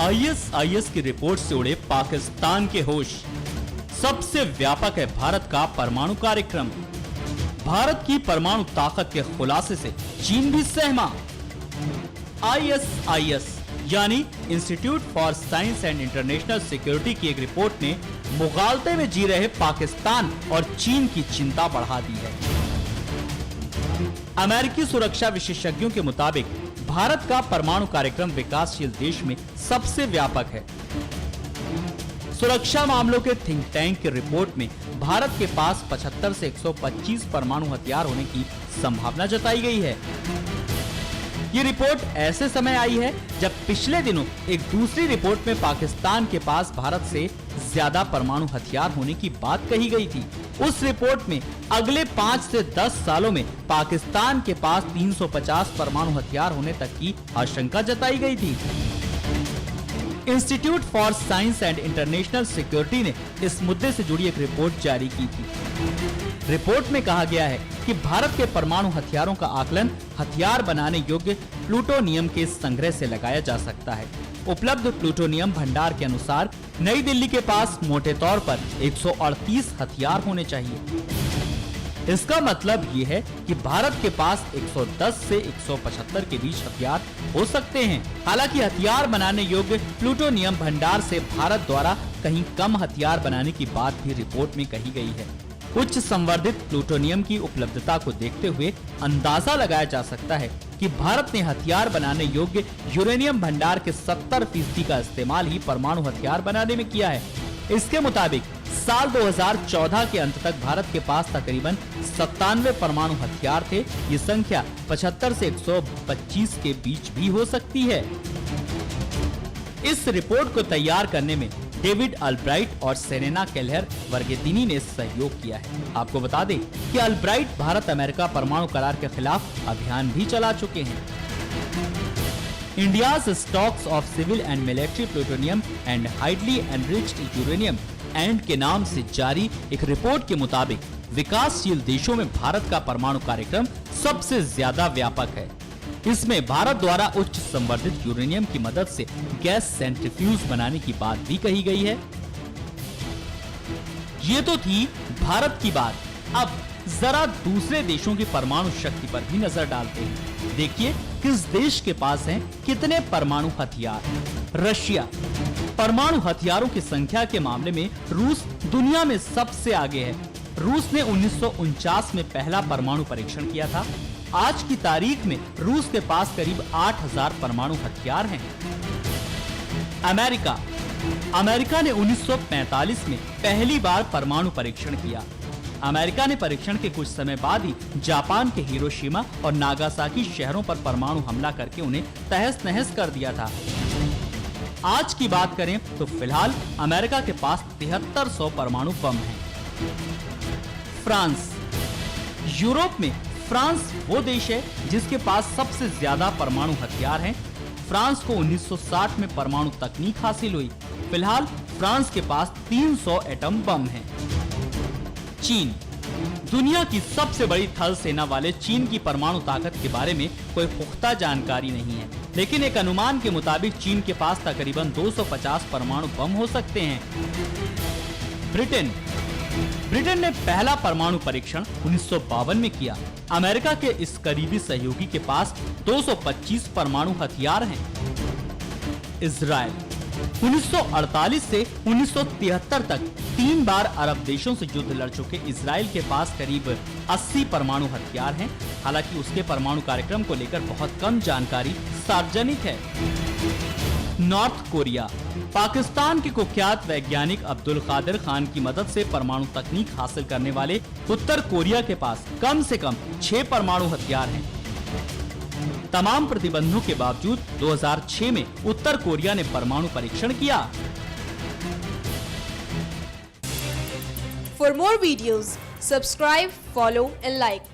ISIS की report से उड़े पाकिस्तान के होश। सबसे व्यापक है भारत का परमाणु कार्यक्रम। भारत की परमाणु ताकत के खुलासे से चीन भी सहमा। ISIS यानी institute for science and international security की एक रिपोर्ट ने मुगालते में जी रहे पाकिस्तान और चीन की चिंता बढ़ा दी है। अमेरिकी सुरक्षा विशेषज्ञों के मुताबिक भारत का परमाणु कार्यक्रम विकासशील देश में सबसे व्यापक है। सुरक्षा मामलों के थिंक टैंक की रिपोर्ट में भारत के पास 75 से 125 परमाणु हथियार होने की संभावना जताई गई है। ये रिपोर्ट ऐसे समय आई है जब पिछले दिनों एक दूसरी रिपोर्ट में पाकिस्तान के पास भारत से ज्यादा परमाणु हथियार होने की बात कही गई थी। उस रिपोर्ट में अगले 5 से 10 सालों में पाकिस्तान के पास 350 परमाणु हथियार होने तक की आशंका जताई गई थी। Institute for science and international security ने इस मुद्दे से जुड़ी एक रिपोर्ट जारी की थी। रिपोर्ट में कहा गया है कि भारत के परमाणु हथियारों का आकलन हथियार बनाने योग्य प्लूटोनियम के संग्रह से लगाया जा सकता है। उपलब्ध प्लूटोनियम भंडार के अनुसार नई दिल्ली के पास मोटे तौर पर 138 हथियार होने चाहिए। इसका मतलब ये है कि भारत के पास 110 से 175 के बीच हथियार हो सकते हैं। हालांकि हथियार बनाने योग्य प्लूटोनियम भंडार से भारत द्वारा कहीं कम हथियार बनाने की बात भी रिपोर्ट में कही गई है। उच्च संवर्धित प्लूटोनियम की उपलब्धता को देखते हुए अंदाजा लगाया जा सकता है कि भारत ने हथियार बनाने योग्य यूरेनियम भंडार के 70% का इस्तेमाल ही परमाणु हथियार बनाने में किया है। इसके मुताबिक साल 2014 के अंत तक भारत के पास तकरीबन 97 परमाणु हथियार थे। ये संख्या 75 से 125 के बीच भी हो सकती है। इस रिपोर्ट को तैयार करने में डेविड अल्ब्राइट और सेरेना केलहर वर्गेतिनी ने सहयोग किया है। आपको बता दें कि अल्ब्राइट भारत अमेरिका परमाणु करार के खिलाफ अभियान भी चला चुके हैं। India's stocks of civil and military plutonium and highly enriched uranium and के नाम से जारी एक रिपोर्ट के मुताबिक विकासशील देशों में भारत का परमाणु कार्यक्रम सबसे ज्यादा व्यापक है। इसमें भारत द्वारा उच्च संवर्धित यूरेनियम की मदद से गैस सेंट्रीफ्यूज बनाने की बात भी कही गई है। ये तो थी भारत की बात। अब जरा दूसरे देशों की परमाणु शक्ति पर भी नजर डालते हैं। देखिए किस देश के पास हैं कितने परमाणु हथियार। रशिया। परमाणु हथियारों की संख्या के मामले में रूस दुनिया में सबसे आगे है। रूस ने 1949 में पहला परमाणु परीक्षण किया था। आज की तारीख में रूस के पास करीब 8000 परमाणु हथियार हैं। अमेरिका। अमेरिका ने 1945 में पहली बार परमाणु परीक्षण किया। अमेरिका ने परीक्षण के कुछ समय बाद ही जापान के हिरोशिमा और नागासाकी शहरों पर परमाणु हमला करके उन्हें तहस नहस कर दिया था। आज की बात करें तो फिलहाल अमेरिका के पास 7300 परमाणु बम हैं। फ्रांस। यूरोप में फ्रांस वो देश है जिसके पास सबसे ज्यादा परमाणु हथियार हैं। फ्रांस को 1960 में परमाणु तकनीक हासिल हुई। फिलहाल फ्रांस के पास 300 एटम बम हैं। चीन। दुनिया की सबसे बड़ी थल सेना वाले चीन की परमाणु ताकत के बारे में कोई पुख्ता जानकारी नहीं है, लेकिन एक अनुमान के मुताबिक चीन के पास तकरीबन 250 परमाणु बम हो सकते हैं। ब्रिटेन। ब्रिटेन ने पहला परमाणु परीक्षण 1952 में किया। अमेरिका के इस करीबी सहयोगी के पास 225 परमाणु हथियार हैं। इजराइल। 1948 से 1973 तक 3 बार अरब देशों से युद्ध लड़ चुके इजराइल के पास करीब 80 परमाणु हथियार हैं। हालांकि उसके परमाणु कार्यक्रम को लेकर बहुत कम जानकारी सार्वजनिक है। North Korea. पाकिस्तान के कुख्यात वैज्ञानिक अब्दुल कादिर खान की मदद से परमाणु तकनीक हासिल करने वाले उत्तर कोरिया के पास कम से कम 6 परमाणु हथियार हैं। तमाम प्रतिबंधों के बावजूद 2006 में उत्तर कोरिया ने परमाणु परीक्षण किया। For more videos, subscribe, follow and like.